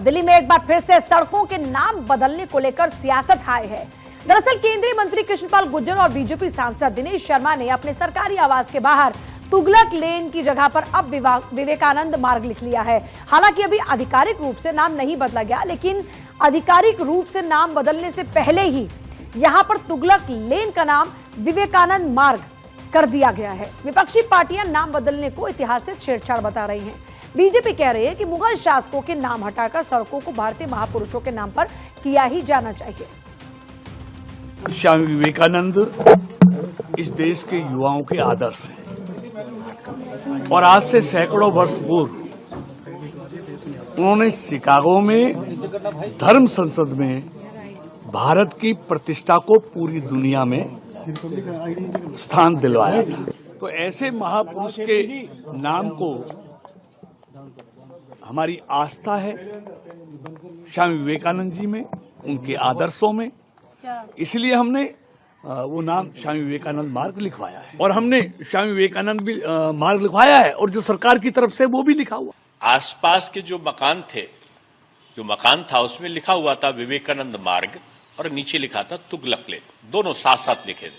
दिल्ली में एक बार फिर से सड़कों के नाम बदलने को लेकर सियासत हाई है। दरअसल केंद्रीय मंत्री कृष्णपाल गुर्जर और बीजेपी सांसद दिनेश शर्मा ने अपने सरकारी आवास के बाहर तुगलक लेन की जगह पर अब विवेकानंद मार्ग लिख लिया है। हालांकि अभी आधिकारिक रूप से नाम नहीं बदला गया, लेकिन आधिकारिक रूप से नाम बदलने से पहले ही यहां पर तुगलक लेन का नाम विवेकानंद मार्ग कर दिया गया है। विपक्षी पार्टियां नाम बदलने को इतिहास से छेड़छाड़ बता रही हैं। बीजेपी कह रही है कि मुगल शासकों के नाम हटाकर सड़कों को भारतीय महापुरुषों के नाम पर किया ही जाना चाहिए। स्वामी विवेकानंद इस देश के युवाओं के आदर्श हैं और आज से सैकड़ों वर्ष पूर्व उन्होंने शिकागो में धर्म संसद में भारत की प्रतिष्ठा को पूरी दुनिया में स्थान दिलवाया था। तो ऐसे महापुरुष के नाम को हमारी आस्था है स्वामी विवेकानंद जी में, उनके आदर्शों में, इसलिए हमने वो नाम स्वामी विवेकानंद मार्ग लिखवाया है और हमने स्वामी विवेकानंद भी मार्ग लिखवाया है और जो सरकार की तरफ से वो भी लिखा हुआ। आसपास के जो मकान था उसमें लिखा हुआ था विवेकानंद मार्ग और नीचे लिखा था तुगलक लेन, दोनों साथ साथ लिखे थे।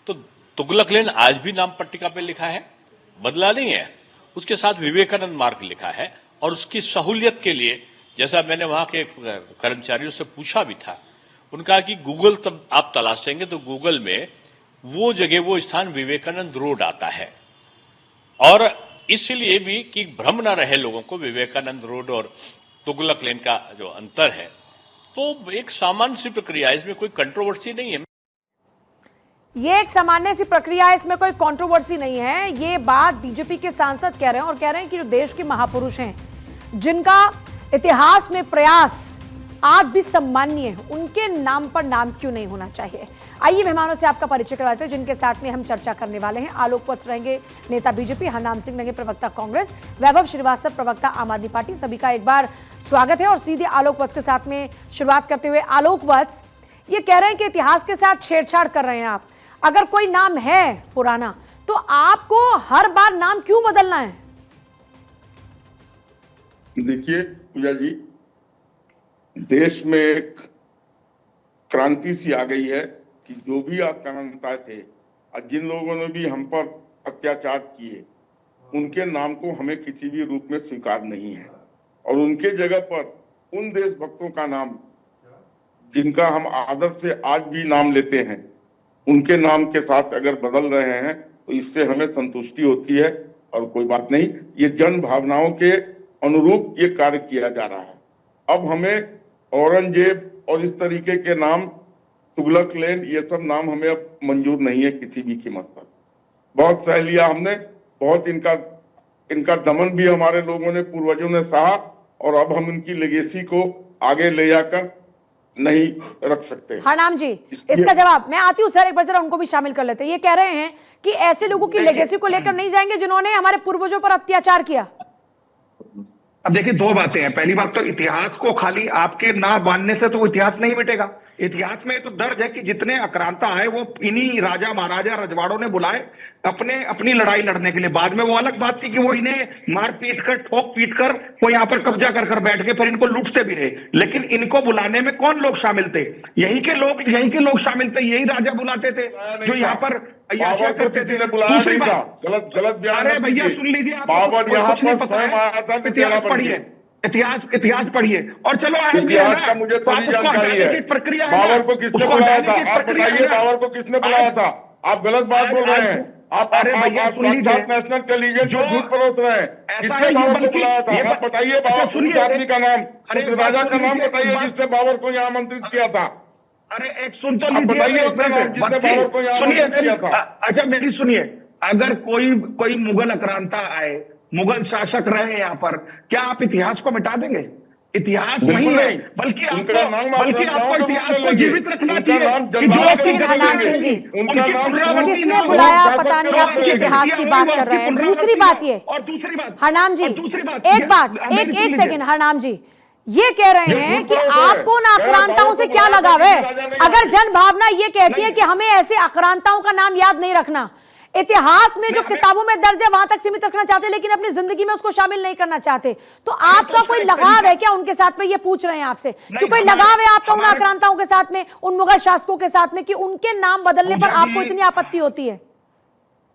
तो तुगलक लेन आज भी नाम पट्टिका पे लिखा है, बदला नहीं है। उसके साथ विवेकानंद मार्ग लिखा है और उसकी सहूलियत के लिए, जैसा मैंने वहां के कर्मचारियों से पूछा भी था, उनका कि गूगल तब आप तलाशेंगे तो गूगल में वो जगह, वो स्थान विवेकानंद रोड आता है। और इसलिए भी कि भ्रम न रहे लोगों को विवेकानंद रोड और तुगलक लेन का जो अंतर है, तो एक सामान्य सी प्रक्रिया, इसमें कोई कंट्रोवर्सी नहीं है। ये एक सामान्य सी प्रक्रिया है, इसमें कोई कंट्रोवर्सी नहीं है। ये बात बीजेपी के सांसद कह रहे हैं और कह रहे हैं कि जो देश के महापुरुष हैं, जिनका इतिहास में प्रयास आज भी सम्माननीय है, उनके नाम पर नाम क्यों नहीं होना चाहिए। आइए मेहमानों से आपका परिचय करवाते हैं जिनके साथ में हम चर्चा करने वाले हैं। आलोक वत्स रहेंगे नेता बीजेपी, हरनाम सिंह रहेंगे प्रवक्ता कांग्रेस, वैभव श्रीवास्तव प्रवक्ता आम आदमी पार्टी। सभी का एक बार स्वागत है और सीधे आलोक वत्स के साथ में शुरुआत करते हुए, आलोक वत्स, ये कह रहे हैं कि इतिहास के साथ छेड़छाड़ कर रहे हैं आप। अगर कोई नाम है पुराना तो आपको हर बार नाम क्यों बदलना है? देखिए पूजा जी, देश में एक क्रांति सी आ गई है कि जो भी आक्रांता थे और जिन लोगों ने भी हम पर अत्याचार किए, उनके नाम को हमें किसी भी रूप में स्वीकार नहीं है और उनके जगह पर उन देशभक्तों का नाम, जिनका हम आदर से आज भी नाम लेते हैं, उनके नाम के साथ अगर बदल रहे हैं तो इससे हमें संतुष्टि होती है और कोई बात नहीं। ये जन भावनाओं के अनुरूप ये कार्य किया जा रहा है। अब हमें औरंगजेब और इस तरीके के नाम, तुगलक लेन, ये सब नाम हमें अब मंजूर नहीं है किसी भी कीमत पर। बहुत सह लिया हमने, बहुत इनका दमन भी हमारे लोगों ने, पूर्वजों ने सहा और अब हम इनकी लेगेसी को आगे ले जाकर नहीं रख सकते। हरनाम जी, इसका जवाब मैं आती हूँ सर, एक बार जरा उनको भी शामिल कर लेते हैं। ये कह रहे हैं कि ऐसे लोगों की लेगेसी को लेकर नहीं जाएंगे जिन्होंने हमारे पूर्वजों पर अत्याचार किया। अब देखिए, दो बातें हैं। पहली बात तो इतिहास को खाली आपके ना मानने से तो वो इतिहास नहीं मिटेगा। इतिहास में तो दर्ज है कि जितने आक्रांता आए वो इन्हीं राजा महाराजा रजवाड़ों ने बुलाए अपनी लड़ाई लड़ने के लिए। बाद में वो अलग बात थी कि वो इन्हें मार पीट कर, ठोक पीट कर वो यहाँ पर कब्जा कर बैठ के फिर इनको लूटते भी रहे। लेकिन इनको बुलाने में कौन लोग शामिल थे? यही के लोग शामिल थे, यही राजा बुलाते थे जो यहाँ पर करते थे। दूसरी बात, गलत बयान। अरे भैया सुन लीजिए, बाबर यहाँ पर इतिहास पढ़िए और चलो इतिहास का मुझे थोड़ी जानकारी है। प्रक्रिया बाबर को किसने बुलाया था? आप बताइए, बाबर को किसने बुलाया था? आप गलत बात बोल रहे हैं। आप नेशनल टेलीविजन जो झूठ परोस रहे हैं। किसने बाबर को बुलाया था? आप बताइए, बाबर, उस आदमी का नाम, उस राजा का नाम बताइए जिसने बाबर को यहाँ आमंत्रित किया था। अरे एक सुन तो बताइए उसका नाम, जिसने बाबर को यहाँ आमंत्रित किया था। अच्छा मेरी सुनिए, अगर कोई मुगल आक्रांता आए, मुगल शासक रहे यहाँ पर, क्या आप इतिहास को मिटा देंगे? इतिहास नहीं है, बल्कि आपको इतिहास को जीवित रखना चाहिए। किसने बुलाया पता नहीं, आप किस इतिहास की बात कर रहे हैं। दूसरी बात ये, और दूसरी बात हरनाम जी, एक सेकंड, हरनाम जी, ये कह रहे हैं कि आपको उन आक्रांताओं से क्या लगाव है? अगर जन भावना ये कहती है कि हमें ऐसे आक्रांताओं का नाम याद नहीं रखना, इतिहास में जो किताबों में दर्ज है वहां तक सीमित रखना चाहते हैं, लेकिन अपनी जिंदगी में उसको शामिल नहीं करना चाहते। तो आपका कोई लगाव है क्या उनके साथ में, ये पूछ रहे हैं आपसे कि कोई लगाव है आपका उन आक्रांताओं के साथ में, उन मुगल शासकों के साथ में, कि उनके नाम बदलने पर आपको इतनी आपत्ति होती है?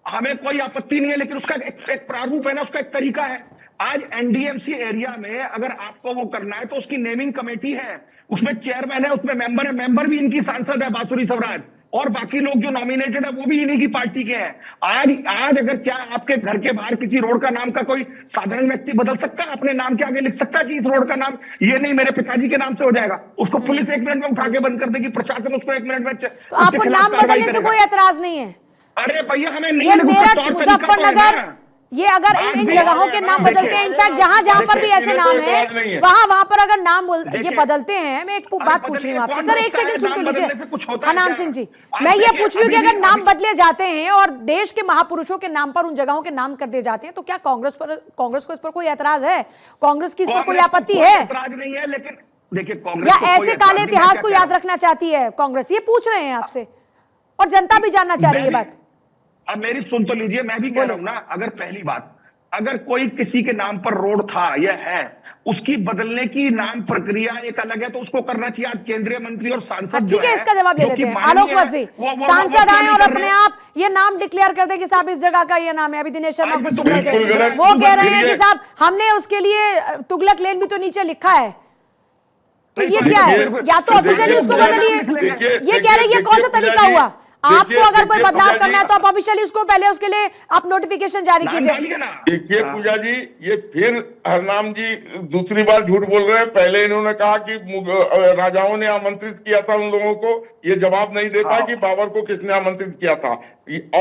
हमें कोई आपत्ति नहीं है, लेकिन उसका एक प्रारूप है ना, उसका एक तरीका है। आज एनडीएमसी एरिया में अगर आपको वो करना है तो उसकी नेमिंग कमेटी है, उसमें चेयरमैन है, उसमें मेंबर है, मेंबर भी इनकी सांसद है बांसुरी स्वराज, और बाकी लोग जो नॉमिनेटेड है वो भी इन्हीं की पार्टी के हैं। आज अगर क्या आपके घर के बाहर किसी रोड का नाम का कोई साधारण व्यक्ति बदल सकता है, अपने नाम के आगे लिख सकता है कि इस रोड का नाम ये नहीं मेरे पिताजी के नाम से हो जाएगा? उसको पुलिस 1 मिनट में उठा के बंद कर देगी, प्रशासन उसको 1 मिनट में। तो आपको नाम बदलने से कोई एतराज नहीं है? अरे भैया हमें नहीं, ये मेरठ, मुजफ्फरनगर, ये अगर इन जगहों के नाम बदलते हैं, इनफैक्ट जहां जहां पर भी ऐसे नाम है वहां पर अगर नाम ये बदलते हैं, मैं एक बात पूछ रही हूँ आपसे सर, एक सेकंड सुन तो लीजिए हनाम सिंह जी, मैं ये पूछ रही हूँ कि अगर नाम बदले जाते हैं और देश के महापुरुषों के नाम पर उन जगहों के नाम कर दिए जाते हैं, तो क्या कांग्रेस को इस पर कोई ऐतराज है? कांग्रेस की इस पर कोई आपत्ति है? ऐतराज नहीं है, लेकिन देखिए कांग्रेस या ऐसे काले इतिहास को याद रखना चाहती है कांग्रेस? ये पूछ रहे हैं आपसे, और जनता भी जानना चाह रही है बात। अब मेरी सुन तो लीजिए, मैं भी कह रहा हूं ना, अगर पहली बात, अगर कोई किसी के नाम पर रोड था या है, उसकी बदलने की नाम प्रक्रिया एक अलग है, तो उसको करना चाहिए। आज केंद्रीय मंत्री और सांसद ठीक है, इसका जवाब ले लेते हैं। आलोक जी, सांसद आए और अपने आप ये नाम डिक्लेयर कर दे कि साहब इस जगह का ये नाम है। अभी दिनेश शर्मा को सुन रहे थे, वो कह रहे हैं कि साहब हमने उसके लिए तुगलक लेन भी तो नीचे लिखा है। तो ये क्या है? या तो ऑफिशियली उसको बदलिए, ये कह रहे हैं ये कौन सा तरीका हुआ? आपको अगर कोई बदलाव करना है तो आप ऑफिशियली उसको पहले उसके लिए आप नोटिफिकेशन जारी कीजिए। देखिए पूजा जी, ये फिर हरनाम जी दूसरी बार झूठ बोल रहे हैं। पहले इन्होंने कहा कि राजाओं ने आमंत्रित किया था उन लोगों को, ये जवाब नहीं दे पाए कि बाबर को किसने आमंत्रित किया था।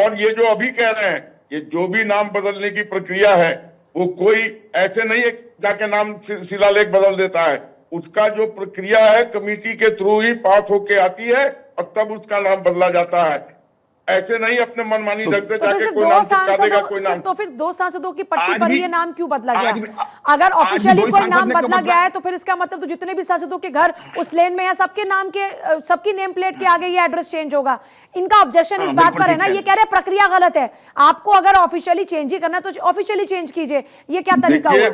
और ये जो अभी कह रहे हैं, ये जो भी नाम बदलने की प्रक्रिया है वो कोई ऐसे नहीं है जाके नाम शिलालेख बदल देता है। उसका जो प्रक्रिया है कमेटी के थ्रू ही पास होके आती है और तब उसका नाम बदला जाता है। ऐसे नहीं अपने मनमानी ढंग से जाके कोई नाम चिपका देगा कोई नाम। तो फिर 2 सांसदों की पट्टी पर ये नाम क्यों बदला गया? अगर ऑफिशियली कोई नाम बदला गया है तो फिर इसका मतलब तो जितने भी सांसदों के घर उस लेन में है, सबके नाम के, सबकी नेम प्लेट के आगे ये एड्रेस चेंज होगा। इनका ऑब्जेक्शन इस बात पर है ना, ये कह रहे हैं प्रक्रिया गलत है। आपको अगर ऑफिशियली चेंज ही करना है तो ऑफिशियली चेंज कीजिए। ये क्या तरीका हुआ?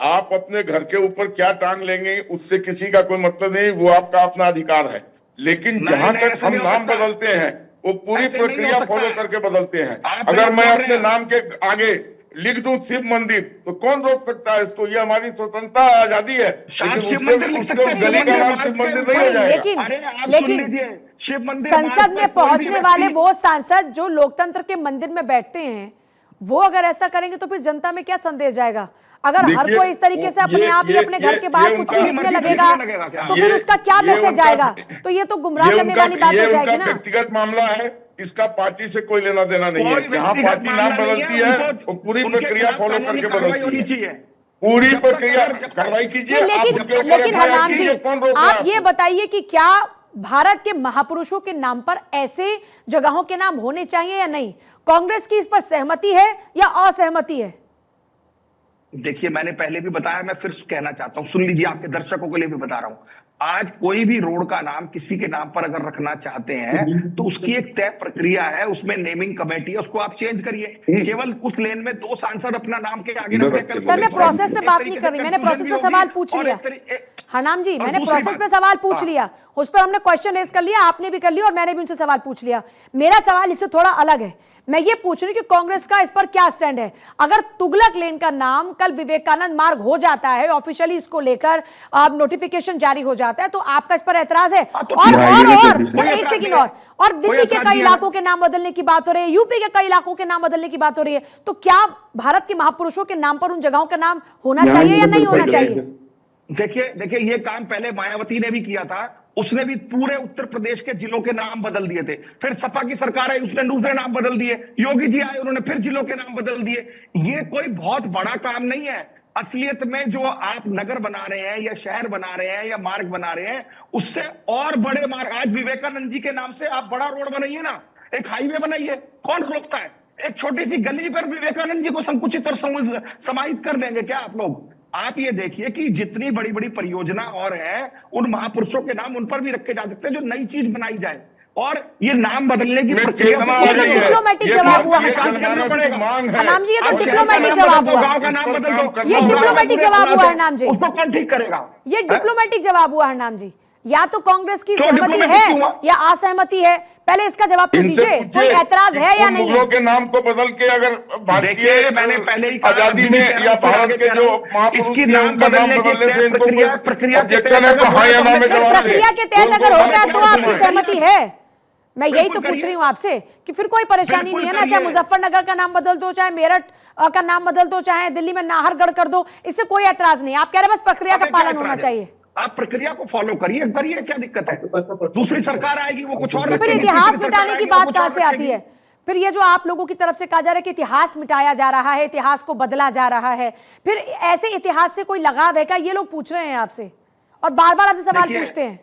आप अपने घर के ऊपर क्या टांग लेंगे उससे किसी का कोई मतलब नहीं, वो आपका अपना अधिकार है। लेकिन जहां तक हम नाम बदलते हैं वो पूरी प्रक्रिया फॉलो करके बदलते हैं। अगर मैं अपने नाम के आगे लिख दूं शिव मंदिर तो कौन रोक सकता है इसको? ये हमारी स्वतंत्रता आजादी है, लेकिन उससे गली का नाम शिव मंदिर नहीं हो जाएगा। लेकिन संसद में पहुंचने वाले वो सांसद जो लोकतंत्र के मंदिर में बैठते हैं, वो अगर ऐसा करेंगे तो फिर जनता में क्या संदेश जाएगा? अगर हर कोई इस तरीके से अपने आप ही अपने घर के बाहर कुछ लिखने लगेगा तो फिर उसका क्या मैसेज जाएगा? तो ये तो गुमराह करने वाली बात हो जाएगी ना। व्यक्तिगत मामला है, इसका पार्टी से कोई लेना देना नहीं है। जहाँ पार्टी नाम बदलती है वो पूरी प्रक्रिया फॉलो करके बदलती है। पूरी प्रक्रिया कार्रवाई कीजिए। लेकिन हरनाम जी, आप ये बताइए कि क्या भारत के महापुरुषों के नाम पर ऐसे जगहों के नाम होने चाहिए या नहीं? कांग्रेस की इस पर सहमति है या असहमति है? देखिए, मैंने पहले भी बताया, मैं फिर कहना चाहता हूं, सुन लीजिए, आपके दर्शकों के लिए भी बता रहा हूं। आज कोई भी रोड का नाम किसी के नाम पर अगर रखना चाहते हैं तो उसकी एक तय प्रक्रिया है, उसमें नेमिंग कमेटी है, उसको आप चेंज करिए। केवल उस लेन में 2 सांसद अपना नाम के आगे रखते। सर, मैं प्रोसेस में बात नहीं कर रही, मैंने प्रोसेस में सवाल पूछ लिया। हरनाम जी, मैंने प्रोसेस में सवाल पूछ लिया, उस पर हमने क्वेश्चन रेज कर लिया, आपने भी कर लिया और मैंने भी उनसे सवाल पूछ लिया। मेरा सवाल इससे थोड़ा अलग है। मैं ये पूछ रही हूँ कि कांग्रेस का इस पर क्या स्टैंड है? अगर तुगलक लेन का नाम कल विवेकानंद मार्ग हो जाता है, ऑफिशियली इसको लेकर नोटिफिकेशन जारी हो जाता है, तो आपका इस पर ऐतराज है? और सर एक सेकंड, और दिल्ली के कई इलाकों के नाम बदलने की बात हो रही है, यूपी के कई इलाकों के नाम बदलने की बात हो रही है, तो क्या भारत के महापुरुषों के नाम पर उन जगहों का नाम होना चाहिए या नहीं होना चाहिए? देखिए ये काम पहले मायावती ने भी किया था, उसने भी पूरे उत्तर प्रदेश के जिलों के नाम बदल दिए थे। फिर सपा की सरकार आई, उसने दूसरे नाम बदल दिए। योगी जी आए, उन्होंने फिर जिलों के नाम बदल दिए। ये कोई बहुत बड़ा काम नहीं है। असलियत में जो आप नगर बना रहे हैं या शहर बना रहे हैं या मार्ग बना रहे हैं, उससे और बड़े मार्ग, आज विवेकानंद जी के नाम से आप बड़ा रोड बनाइए ना, एक हाईवे बनाइए, कौन रोकता है? एक छोटी सी गली पर विवेकानंद जी को संकुचित और समाहित कर देंगे क्या आप लोग? आप ये देखिए कि जितनी बड़ी बड़ी परियोजना और है, उन महापुरुषों के नाम उन पर भी रखे जा सकते हैं, जो नई चीज बनाई जाए। और ये नाम बदलने की में प्रक्रिया चेतना ये आ तो गई है। डिप्लोमेटिक ये जवाब हुआ। ये जांच करना जनमानस की पड़ेगा। मांग है। हरनाम जी, ये तो और डिप्लोमेटिक जनता जवाब हुआ। गांव का नाम इस पर बदल काम दो। करना ये होगा। डिप्लोमेटिक जवाब हुआ हरनाम जी। उसको कौन ठीक करेगा? ये डिप्लोमेटिक जवाब हुआ हरनाम जी। या तो कांग्रेस की क्यों सहमति डिप्लोमेटिक है क्यों हुआ? या असहमति है, पहले इसका जवाब तो इनसे दीजिए। पूछिए कोई ऐतराज कि है या उन नहीं मुगलों है? के नाम को बदल के अगर भारतीय देखिए, मैंने पहले ही कहा, आजादी अभी भी में कह रहा या हूं, फिर भारत आगे के कह जो रहा हूं, महापुरुष इसकी थे नाम उनका नाम बदलने की बदलने से तय इनको प्रक्रिया के ऑब्जेक्शन तहत है तो अगर हाँ या ना में होगा, जवाब दे। प्रक्रिया के तहत बोल अगर बोल होगा भारत तो का आपकी हुआ है। सहमति है? मैं यही तो बिल्कुल पूछ रही करिए। हूँ आपसे कि फिर कोई परेशानी बिल्कुल नहीं है ना, चाहे करिए। मुजफ्फरनगर का नाम बदल दो, चाहे मेरठ का नाम बदल दो, चाहे दिल्ली में नाहरगढ़ कर दो, इससे कोई ऐतराज नहीं। आप कह रहे हैं बस प्रक्रिया का हमें क्या पालन होना ऐतराज है? चाहिए। आप प्रक्रिया को फॉलो करिए, क्या दिक्कत है? दूसरी सरकार आएगी वो कुछ और तो फिर रखेगी, इतिहास तीसरी सरकार मिटाने की आएगी, वो बात कुछ कहां और से आती रखेगी। है? फिर ये जो आप लोगों की तरफ से कहा जा रहा है कि इतिहास मिटाया जा रहा है, इतिहास को बदला जा रहा है, फिर ऐसे इतिहास से कोई लगाव है क्या? ये लोग पूछ रहे हैं आपसे और बार बार आपसे सवाल देखिए, पूछते हैं।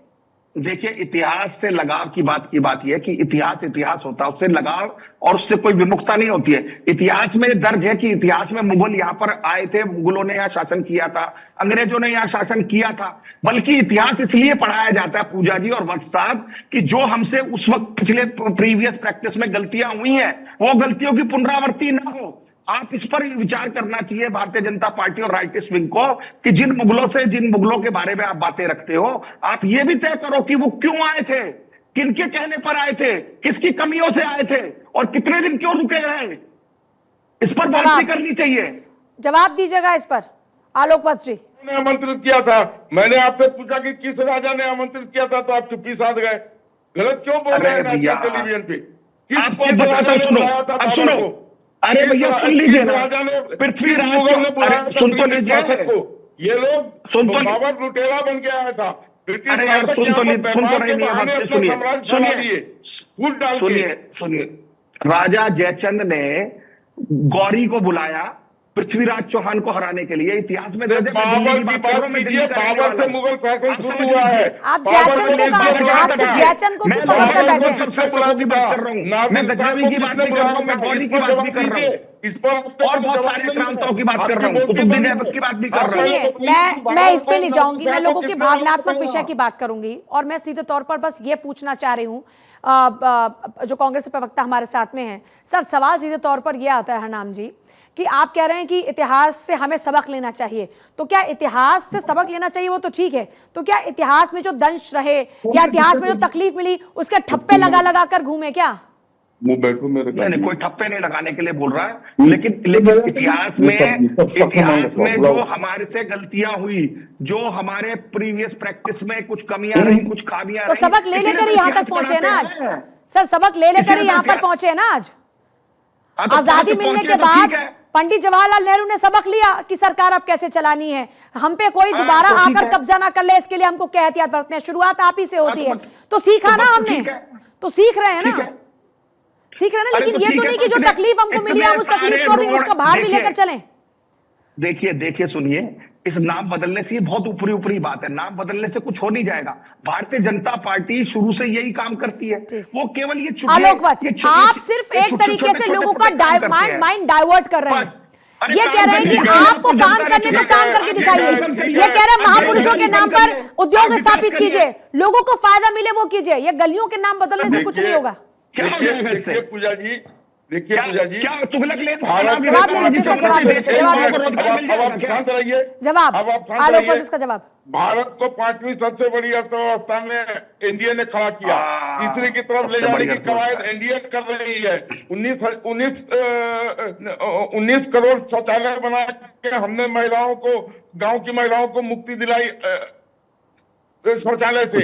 देखिए, इतिहास से लगाव की बात यह है कि इतिहास होता है, उससे लगाव और उससे कोई विमुखता नहीं होती है। इतिहास में दर्ज है कि इतिहास में मुगल यहां पर आए थे, मुगलों ने यहां शासन किया था, अंग्रेजों ने यहां शासन किया था। बल्कि इतिहास इसलिए पढ़ाया जाता है पूजा जी और वत्स साहब कि जो हमसे उस वक्त पिछले प्रीवियस प्रैक्टिस में गलतियां हुई हैं, वो गलतियों की पुनरावृत्ति ना हो। आप इस पर विचार करना चाहिए भारतीय जनता पार्टी और राइटिस्ट विंग को कि जिन मुगलों के बारे में आप बातें रखते हो, आप ये भी तय करो कि वो क्यों आए थे, किनके कहने पर आए थे, किसकी कमियों से आए थे और कितने दिन क्यों रुके रहे। इस पर बात नहीं करनी चाहिए। जवाब दीजिएगा इस पर आलोक वत्स जी। ने आमंत्रित किया था, मैंने आपसे पूछा कि किस राजा ने आमंत्रित किया था तो आप चुप्पी साध गए। गलत क्यों बोल रहे हैं नेशनल टेलीविजन पे? आपको किस बताता राजा हूं, ने सुनो, बुलाया था अब बाबर सुनो। को? अरे भैया सुन लीजिए ना, राजा ने पृथ्वीराज मुगल ने बुलाया था सुन तो ब्रिटिश लीजिए। शासक को। ये लोग सुन तो बाबर लुटेरा बन के आया था। ब्रिटिश अरे यार, शासक सुन यहाँ तो पर ली- सुन तो व्यापार रही के मेरी बहाने बात, अपना सुनिए, साम्राज्य फैला दिए फूट डाल के। सुनिए, राजा जयचंद ने गौरी को बुलाया पृथ्वीराज चौहान को हराने के लिए। इतिहास में दर्ज है। मैं दिल्ली बाबर की की बात कर रहा बात हूं, मैं कीजिए, दिल्ली का रहने बाबर से वाला हूं। मुगल शासन आप शुरू समझ हुआ है। लीजिए। आप बाबर जयचंद को को किसने कहा- बुलाया आप सिर्फ था? जयचंद को मैं क्यों पकड़ कर बाबर बैठे को हैं? किसने बुलाया की बात कर रहा हूं। नादिर मैं शाह गजनवी को की बात किसने नहीं कर रहा बुलाया हूं, मैं था? गौरी इस की पर बात जवाब भी कर रहा दीजिए। हूं इस पर आपने और कभी बहुत जवाब सारे नहीं क्रांताओं की बात दिया। कर रहा हूं, आपकी बोलती कुतुबुद्दीन बंद ऐबक है। की बात भी कर रहा हूं। सुनिए, मैं इस पे नहीं जाऊंगी, मैं लोगों के भावनात्मक कितना विषय की बात करूंगी और मैं सीधे तौर पर बस ये पूछना चाह रही हूँ जो कांग्रेस के प्रवक्ता हमारे साथ में हैं। सर, सवाल सीधे तौर पर यह आता है हरनाम जी कि आप कह रहे हैं कि इतिहास से हमें सबक लेना चाहिए, तो क्या इतिहास से सबक लेना चाहिए वो तो ठीक है, तो क्या इतिहास में जो दंश रहे या इतिहास में जो तकलीफ मिली उसके ठप्पे लगा लगा कर घूमे क्या? मुंह बैठो मेरे नहीं, कोई ठप्पे नहीं लगाने के लिए बोल रहा है, लेकिन इतिहास में जो हमारे से गलतियां हुई, जो हमारे प्रीवियस प्रैक्टिस में कुछ कमियां रही, कुछ खामियां तो रही, सबक ले लेकर ही यहाँ तक पहुंचे ना आज। सर, सबक ले लेकर ही यहाँ पर पहुंचे ना आज। आजादी मिलने के बाद पंडित जवाहरलाल नेहरू ने सबक लिया कि सरकार अब कैसे चलानी है, हम पे कोई दोबारा आकर कब्जा ना कर ले, इसके लिए हमको क्या एहतियात बरतने हैं। शुरुआत आप ही से होती है, तो सीखा ना हमने, तो सीख रहे हैं ना, सीख रहे हैं ना। लेकिन ये तो नहीं कि जो तकलीफ हमको मिली हम उस तकलीफ को भी, उसका भार भी लेकर चलें। देखिए, सुनिए, इस नाम बदलने से ये बहुत ऊपरी बात है। नाम बदलने से कुछ हो नहीं जाएगा। भारतीय जनता पार्टी शुरू से यही काम करती है। वो केवल ये आलोक वत्स, आप सिर्फ एक तरीके से लोगों का माइंड डाइवर्ट कर रहे हैं। ये कह रहे हैं कि आपको काम करने तो काम करके दिखाइए। ये कह रहे हैं महापुरुषों के नाम पर उद्योग स्थापित कीजिए, लोगों को फायदा मिले वो कीजिए। ये गलियों के नाम बदलने से कुछ नहीं होगा। क्या हो जाएगा इससे? देखिए पूजा जी, क्या तुगलक ले भारत जवाब ले लेते हैं, जवाब ले लेते हैं, जवाब ले लेते हैं। अब आप शांत रहिए। जवाब अब आप शांत आलोक रहिए। वत्स, इसका जवाब। भारत को 5वीं सबसे बड़ी अर्थव्यवस्था में एनडीए ने खड़ा किया। तीसरी की तरफ ले जाने की कवायद एनडीए कर रही है। 19 करोड़ शौचालय बना के हमने महिलाओं को, गांव की महिलाओं को मुक्ति दिलाई शौचालय से।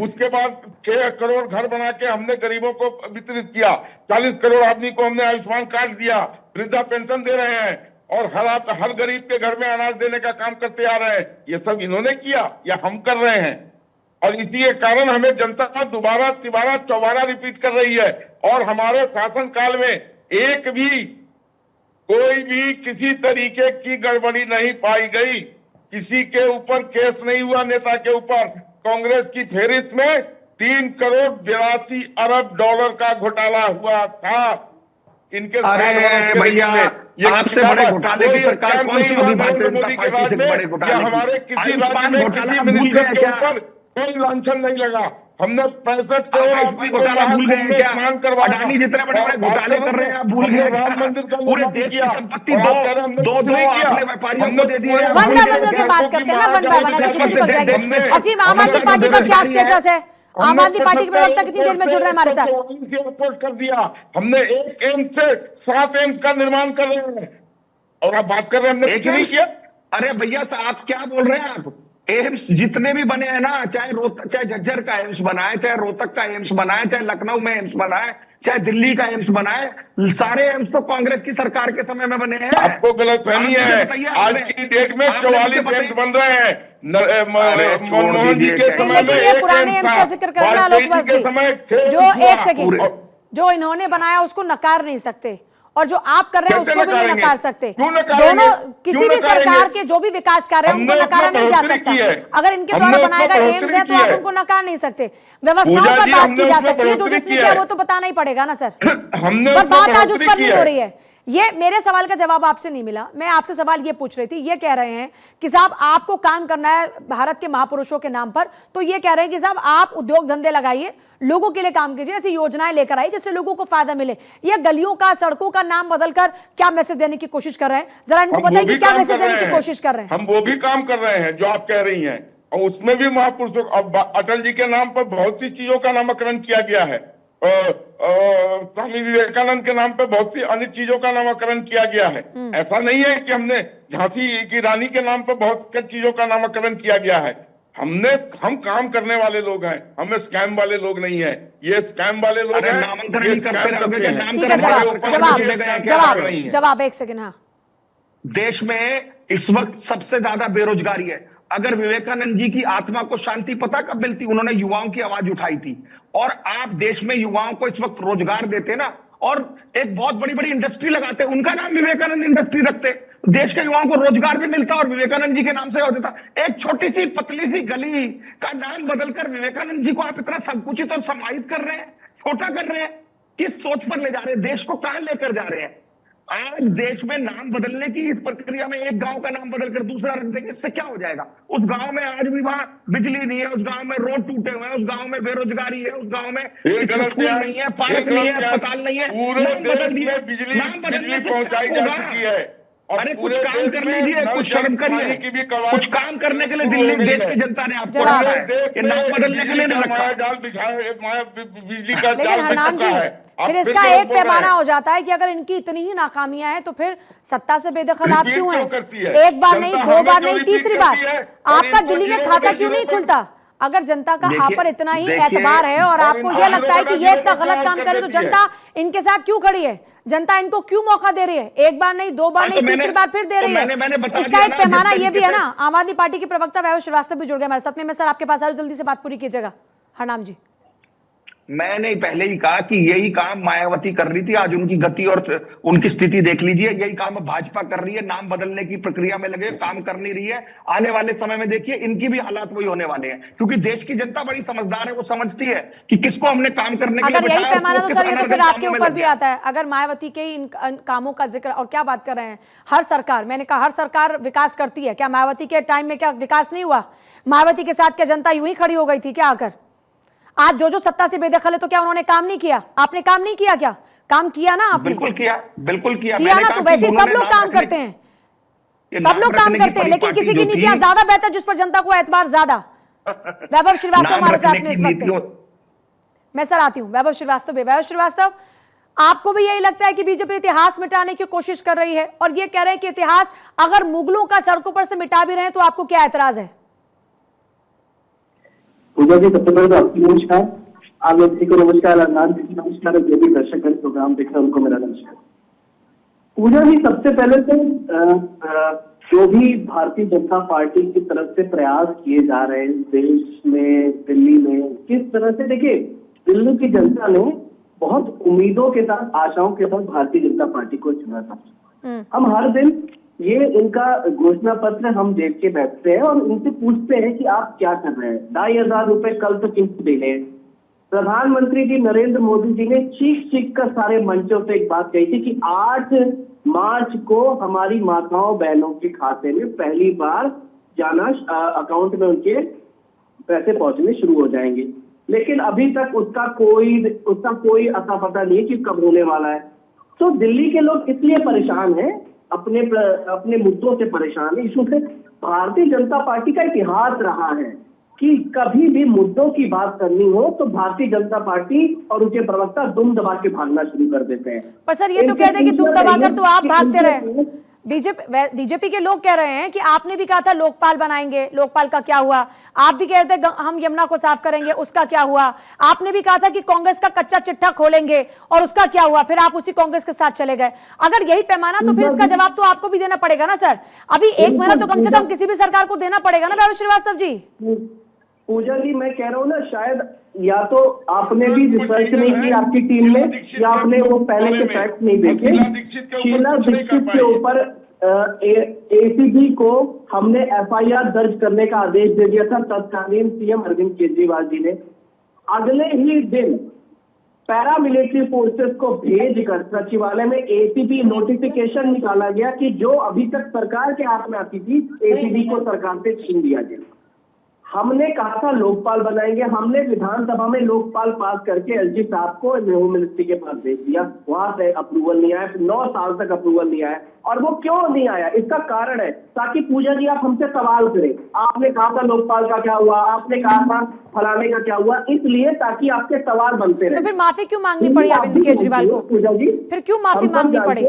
उसके बाद 6 करोड़ घर बना के हमने गरीबों को वितरित किया। 40 करोड़ आदमी को हमने आयुष्मान कार्ड दिया, वृद्धा पेंशन दे रहे हैं और हर गरीब के घर में अनाज देने का काम करते आ रहे हैं। ये सब इन्होंने किया या हम कर रहे हैं? और इसी के कारण हमें जनता दोबारा तिबारा चौबारा रिपीट कर रही है। और हमारे शासन काल में एक भी कोई भी किसी तरीके की गड़बड़ी नहीं पाई गई। किसी के ऊपर केस नहीं हुआ नेता के ऊपर। कांग्रेस की फेहरिस्त में 3 करोड़ 82 अरब डॉलर का घोटाला हुआ था इनके। अरे भैया, आपसे बड़े घोटाले की सरकार कौन सी होगी भारतीय जनता पार्टी से? बड़े घोटाले हमारे किसी राज्य में किसी मिनिस्टर के ऊपर कोई लांछन नहीं लगा। हमने 65 करोड़ आदमी को घोटाला भूल गए क्या? स्नान करवाया। अडानी जितने बड़े बड़े घोटाले कर रहे हैं आप भूल हमने गए राम मंदिर का पूरे निर्माण देश की किया। संपत्ति और आप कह रहे हैं हमने दो कुछ नहीं किया। आपने व्यापारियों हमने को दे दिए। पूरे वन बाय वन देश करके को बात करते हैं ना, वन बाय वन, ऐसे कितनी पड़ जाएगी। हमने- अजीम, आम आदमी पार्टी का क्या स्टेटस है? आम आदमी पार्टी के प्रवक्ता कितनी देर में जुड़ रहे हैं हमारे साथ? पोस्ट कर दिया हमने, एक एम्स से 7 एम्स का निर्माण कर रहे हैं और आप बात कर रहे हैं हमने कुछ नहीं किया। अरे भैया आप क्या बोल रहे हैं आप? एम्स जितने भी बने हैं ना, चाहे झज्जर का एम्स बनाए, चाहे रोहतक का एम्स बनाए, चाहे लखनऊ में एम्स बनाए, चाहे दिल्ली का एम्स बनाए, सारे एम्स तो कांग्रेस की सरकार के समय में बने हैं। आपको गलतफहमी है। आज की डेट में 44 एम्स बन रहे हैं। मनमोहन जी के समय में लेकिन ये 1 पुराने एम्स का जिक्र कर रहे हैं आलोक वाजपेयी जी के समय 6 जो एम्स हुआ। एक सेकंड, जो इन्होंने बनाया उसको नकार नहीं सकते, और जो आप कर रहे हैं कैसे उसको भी नहीं नकारेंगे? नकार सकते। क्यों नकारेंगे? दोनों किसी क्यों भी नकारेंगे? सरकार के जो भी विकास कार्य है उनको हमने नकारा उतना नहीं जा बढ़ोतरी की है। सकता। अगर इनके हमने द्वारा उतना बनाया गया एम्स बढ़ोतरी है तो की आप है। उनको नकार नहीं सकते। व्यवस्थाओं पूजा पर जी, बात हमने की जा उसमें सकती है, जो बढ़ोतरी जिसने की किया है। वो तो बताना ही पड़ेगा ना सर। हमने पर उसमें बात आज उस बढ़ोतरी पर की नहीं हो है। रही है। ये मेरे सवाल का जवाब आपसे नहीं मिला। मैं आपसे सवाल ये पूछ रही थी, ये कह रहे हैं कि साहब आपको काम करना है भारत के महापुरुषों के नाम पर, तो ये कह रहे हैं कि साहब आप उद्योग धंधे लगाइए, लोगों के लिए काम कीजिए, ऐसी योजनाएं लेकर आइए जिससे लोगों को फायदा मिले। ये गलियों का, सड़कों का नाम बदलकर क्या मैसेज देने की कोशिश कर रहे हैं? जरा इनको हम वो बताइए भी कि क्या काम मैसेज कर रहे देने की हैं। कोशिश कर रहे हैं? हम वो भी काम कर रहे हैं जो आप कह रही हैं, और उसमें भी महापुरुषों, अब अटल जी के नाम पर बहुत सी चीजों का नामकरण किया गया है। स्वामी विवेकानंद के नाम पे बहुत सी अन्य चीजों का नामकरण किया गया है। ऐसा नहीं है कि हमने झांसी की रानी के नाम पे बहुत सी चीजों का नामकरण किया गया है। हम काम करने वाले लोग हैं, हम स्कैम वाले लोग नहीं हैं। ये स्कैम वाले लोग अरे हैं, नामांकन ये नहीं करते स्कैम रहोगे करते क्या? हैं। नाम ठीक है, करें, जवाब हमारे ऊपर जवाब चले गए हैं, क्या जवाब कर रही हैं? जवाब एक सेकंड। हाँ, देश में इस वक्त सबसे ज्यादा बेरोजगारी है। अगर विवेकानंद जी की आत्मा को शांति पता कब मिलती? उन्होंने युवाओं की आवाज उठाई थी। और आप देश में युवाओं को इस वक्त रोजगार देते ना, और एक बहुत बड़ी बड़ी इंडस्ट्री लगाते, उनका नाम विवेकानंद इंडस्ट्री रखते, देश के युवाओं को रोजगार भी मिलता और विवेकानंद जी के नाम से हो देता। एक छोटी सी पतली सी गली का नाम बदलकर विवेकानंद जी को आप इतना संकुचित और समाहित कर रहे हैं, छोटा कर रहे हैं। किस सोच पर ले जा रहे हैं? देश को कहां लेकर जा रहे हैं? आज देश में नाम बदलने की इस प्रक्रिया में एक गांव का नाम बदलकर दूसरा रख देंगे, इससे क्या हो जाएगा? उस गांव में आज भी वहां बिजली नहीं है, उस गांव में रोड टूटे हुए हैं, उस गांव में बेरोजगारी है, उस गांव में स्कूल नहीं है, पार्क नहीं है, अस्पताल नहीं है। पूरे नाम देश बदल दिए। में बिजली नाम बदलने से पहुंचाई क्या जा होगा? चुकी है। और अरे कुछ पूरे काम देश कर में लीजिए, नल कुछ जल शर्म पानी करिए। की भी कवायद कुछ काम करने के लिए शुरू हो दिल्ली गई देश है। की जनता ने आपको जवाब रखा है। है, ये नाम बदलने के लिए नहीं रखा। माया जाल बिछाया, बिजली का लेकिन जाल बिछ हरनाम चुका जी, है। आप फिर इसका क्यों एक बोल रहे पैमाना हैं? हो जाता है कि अगर इनकी इतनी ही नाकामियां हैं तो फिर सत्ता से बेदखल आप रिपीट क्यों हैं? क्यों करती है? एक बार नहीं, जनता दो हमें बार क्यों नहीं, रिपीट तीसरी करती बार है? और आपका इनको दिल्ली में जीरो खाता पे क्यों नहीं जीरो पे- खुलता? अगर जनता का आप पर इतना ही देखिए, एतबार है और आपको इन यह लगता है कि जीरो ये पे इतना जीरो गलत पे काम कर करे तो देती है। जनता इनके साथ क्यों खड़ी है? जनता इनको क्यों मौका दे रही है? एक बार नहीं, दो बार हाँ, नहीं, तो तीसरी मैंने- बार फिर दे तो रही मैंने है। बता इसका दिया एक ना, पैमाना जिस ये भी तरीके है से- ना। आम आदमी पार्टी के प्रवक्ता वैभव श्रीवास्तव भी जुड़ गए हमारे साथ में। मैं सर आपके पास आ रहा हूं, जल्दी से बात पूरी कीजिएगा हरनाम जी। मैंने पहले ही कहा कि यही काम मायावती कर रही थी, आज उनकी गति और उनकी स्थिति देख लीजिए। यही काम भाजपा कर रही है, नाम बदलने की प्रक्रिया में लगे, काम कर नहीं रही है। आने वाले समय में देखिए इनकी भी हालात वही होने वाले हैं, क्योंकि देश की जनता बड़ी समझदार है, वो समझती है कि किसको हमने काम करने के लिए अगर यही बिठाया और पैमाना तो किस सर ये तो अनर्गल फिर आपके कामों में ऊपर लग भी गया। आता है। अगर मायावती के इन कामों का जिक्र, और क्या बात कर रहे हैं, हर सरकार, मैंने कहा हर सरकार विकास करती है, क्या मायावती के टाइम में क्या विकास नहीं हुआ? मायावती के साथ क्या जनता यूं ही खड़ी हो गई थी क्या आकर? आज जो सत्ता से बेदखल है तो क्या उन्होंने काम नहीं किया? आपने काम नहीं किया क्या? काम किया ना आपने? बिल्कुल किया, बिल्कुल किया किया मैंने ना। कहा तो कि वैसे ही सब उन्होंने लोग नाम काम रखने- करते हैं, ये सब नाम लोग काम रखने की करते हैं, लेकिन परिपाटी किसी की जो थी- नीतियां ज्यादा बेहतर जिस पर जनता को एतबार ज्यादा। वैभव श्रीवास्तव नाम हमारे साथ रखने में की इस वक्त है। नीतियों- मैं सर आती हूं वैभव श्रीवास्तव भी। वैभव श्रीवास्तव, आपको भी यही लगता है कि बीजेपी इतिहास मिटाने की कोशिश कर रही है और ये कह रहे हैं कि इतिहास अगर मुगलों का सड़कों पर से मिटा भी रहे हैं तो आपको क्या एतराज है? पूजा जी, सबसे पहले तो आपकी नमस्कार, आप व्यक्ति को नमस्कार, अरनान जी को नमस्कार, जो भी दर्शक प्रोग्राम देख रहे हैं उनको मेरा नमस्कार। पूजा जी, सबसे पहले तो जो भी भारतीय जनता पार्टी की तरफ से प्रयास किए जा रहे हैं देश में, दिल्ली में, किस तरह से, देखिए दिल्ली की जनता ने बहुत उम्मीदों के साथ, आशाओं के साथ भारतीय जनता पार्टी को चुना था। हम हर दिन ये इनका घोषणा पत्र हम देख के बैठते हैं और इनसे पूछते हैं कि आप क्या कर रहे हैं। 2,500 रुपए कल तक इनको देने। प्रधानमंत्री जी नरेंद्र मोदी जी ने चीख कर सारे मंचों पे एक बात कही थी कि 8 मार्च को हमारी माताओं बहनों के खाते में पहली बार जाना, अकाउंट में उनके पैसे पहुंचने शुरू हो जाएंगे। लेकिन अभी तक उसका कोई अता पता नहीं कि कब होने वाला है। तो दिल्ली के लोग इसलिए परेशान हैं, अपने मुद्दों से परेशान है, इशू से। भारतीय जनता पार्टी का इतिहास रहा है कि कभी भी मुद्दों की बात करनी हो तो भारतीय जनता पार्टी और उनके प्रवक्ता दुम दबा के भागना शुरू कर देते हैं। पर सर ये तो कह दे कि दुम दबाकर तो आप भागते रहे। बीजेपी के लोग कह रहे हैं कि आपने भी कहा था लोकपाल बनाएंगे, लोकपाल का क्या हुआ? आप भी कह रहे थे हम यमुना को साफ करेंगे, उसका क्या हुआ? आपने भी कहा था कि कांग्रेस का कच्चा चिट्ठा खोलेंगे और उसका क्या हुआ? फिर आप उसी कांग्रेस के साथ चले गए। अगर यही पैमाना तो फिर इसका जवाब तो आपको भी देना पड़ेगा ना सर। अभी 1 महीना तो कम से कम किसी भी सरकार को देना पड़ेगा ना वैभव श्रीवास्तव जी। पूजा जी मैं कह रहा हूँ ना, शायद या तो आपने भी रिसर्च नहीं की आपकी टीम में, या आपने वो पहले के फैक्ट नहीं देखे। शीला दीक्षित के ऊपर एसीबी को हमने एफआईआर दर्ज करने का आदेश दे दिया था तत्कालीन सीएम अरविंद केजरीवाल जी ने। अगले ही दिन पैरामिलिट्री फोर्सेस को भेजकर सचिवालय में एसीबी नोटिफिकेशन निकाला गया कि जो अभी तक सरकार के हाथ में आती थी एसीबी को सरकार से छीन दिया गया। हमने कहा था लोकपाल बनाएंगे, हमने विधानसभा में लोकपाल पास करके एलजी साहब को होम मिनिस्ट्री के पास भेज दिया, वहां से अप्रूवल नहीं आया, 9 साल तक अप्रूवल नहीं आया। और वो क्यों नहीं आया, इसका कारण है ताकि पूजा जी आप हमसे सवाल करें, आपने कहा था लोकपाल का क्या हुआ, आपने कहा था फलाने का क्या हुआ, इसलिए ताकि आपके सवाल बनते रहे। तो फिर माफी क्यों मांगनी पड़ी अरविंद केजरीवाल को? पूजा जी फिर क्यों माफी मांगनी पड़ी?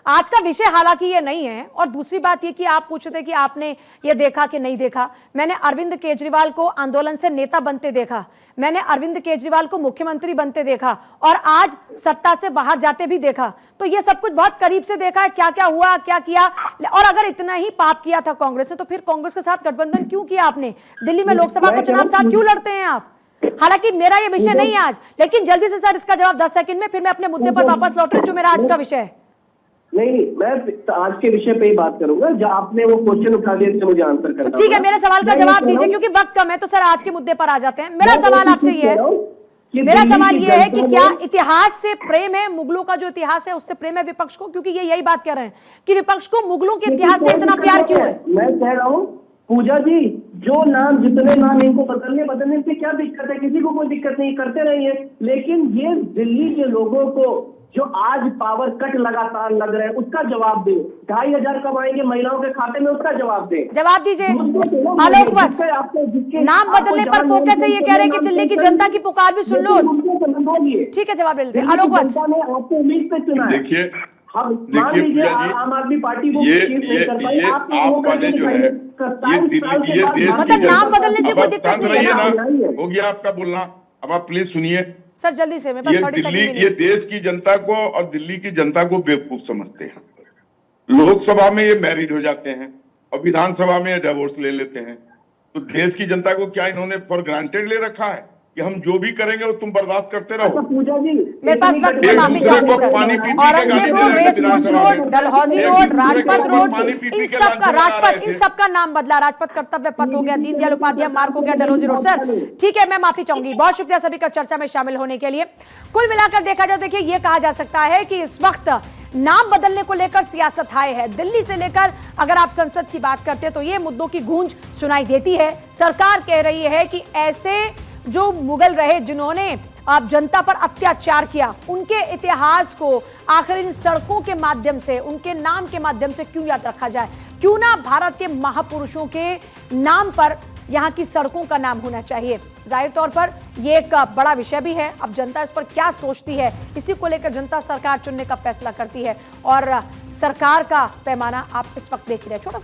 आज का विषय हालांकि ये नहीं है। और दूसरी बात ये कि आप पूछते कि आपने ये देखा कि नहीं देखा। मैंने अरविंद केजरीवाल को आंदोलन से नेता बनते देखा, मैंने अरविंद केजरीवाल को मुख्यमंत्री बनते देखा, और आज सत्ता से बाहर जाते भी देखा। तो ये सब कुछ बहुत करीब से देखा है, क्या क्या हुआ, क्या किया। और अगर इतना ही पाप किया था कांग्रेस ने तो फिर कांग्रेस के साथ गठबंधन क्यों किया आपने? दिल्ली में लोकसभा का चुनाव साथ क्यों लड़ते हैं आप? हालांकि मेरा ये विषय नहीं है आज, लेकिन जल्दी से सर इसका जवाब 10 सेकंड में, फिर मैं अपने मुद्दे पर वापस लौट रही हूं जो मेरा आज का विषय है। नहीं, मैं आज के विषय पे ही बात करूंगा। जो आपने वो क्वेश्चन उठा दिया इससे मुझे आंसर करना तो ठीक है, मेरे सवाल का जवाब दीजिए क्योंकि वक्त कम है। तो सर आज के मुद्दे पर आ जाते हैं। मेरा सवाल आपसे ये है, मेरा सवाल ये है कि क्या इतिहास से प्रेम है, मुगलों का जो इतिहास है उससे प्रेम है विपक्ष को? क्योंकि ये यही बात कह रहे हैं कि विपक्ष को मुगलों के इतिहास से इतना प्यार क्यों है? मैं कह रहा हूँ पूजा जी, जो नाम जितने नाम इनको बदलने से क्या दिक्कत है? किसी को कोई दिक्कत नहीं, करते रहिए। लेकिन ये दिल्ली के लोगों को जो आज पावर कट लगातार लग रहे हैं उसका जवाब दे। 2500 कब आएंगे महिलाओं के खाते में, उसका जवाब दे। जवाब दीजिए। आलोक वत्स, नाम बदलने पर फोकस है, ये कह रहे हैं कि दिल्ली की जनता की पुकार भी सुन लो। ठीक है, जवाब ले लेते हैं। आलोक वत्स, आपको उम्मीद से चुना है। देखिए लीजिए आम आदमी पार्टी वो ये आप वाले जो है ये देश मतलब नाम बदलने से कोई दिक्कत नहीं है ना? हो गया आपका बोलना, अब आप प्लीज सुनिए। सर जल्दी से, मेरे पास 30 सेकंड ये देश की जनता को और दिल्ली की जनता को बेवकूफ समझते हैं। लोकसभा में ये मैरिड हो जाते हैं और विधानसभा में ये डिवोर्स ले लेते हैं। तो देश की जनता को क्या इन्होंने फॉर ग्रांटेड ले रखा है कि हम जो भी करेंगे वो तुम बर्दाश्त करते रहो? पूजा जी मेरे पास वक्त में माफी चाहूंगी sir. Aurangzeb road, racecourse road, Dalhousie road, Rajpath road, इन सब का राजपथ, इन सब का नाम बदला। राजपथ कर्तव्य पथ हो गया, दीनदयाल उपाध्याय मार्ग हो गया, डलहौजी रोड। सर ठीक है, मैं माफी चाहूंगी। बहुत शुक्रिया सभी का चर्चा में शामिल होने के लिए। कुल मिलाकर देखा जाए, देखिए ये कहा जा सकता है कि इस वक्त नाम बदलने को लेकर सियासत हाय है। दिल्ली से लेकर अगर आप संसद की बात करते हैं तो ये मुद्दों की गूंज सुनाई देती है। सरकार कह रही है कि ऐसे जो मुगल रहे जिन्होंने अब जनता पर अत्याचार किया, उनके इतिहास को आखिर इन सड़कों के माध्यम से, उनके नाम के माध्यम से क्यों याद रखा जाए? क्यों ना भारत के महापुरुषों के नाम पर यहाँ की सड़कों का नाम होना चाहिए? जाहिर तौर पर यह एक बड़ा विषय भी है। अब जनता इस पर क्या सोचती है, इसी को लेकर जनता सरकार चुनने का फैसला करती है। और सरकार का पैमाना आप इस वक्त देख रहे हैं। छोटा सा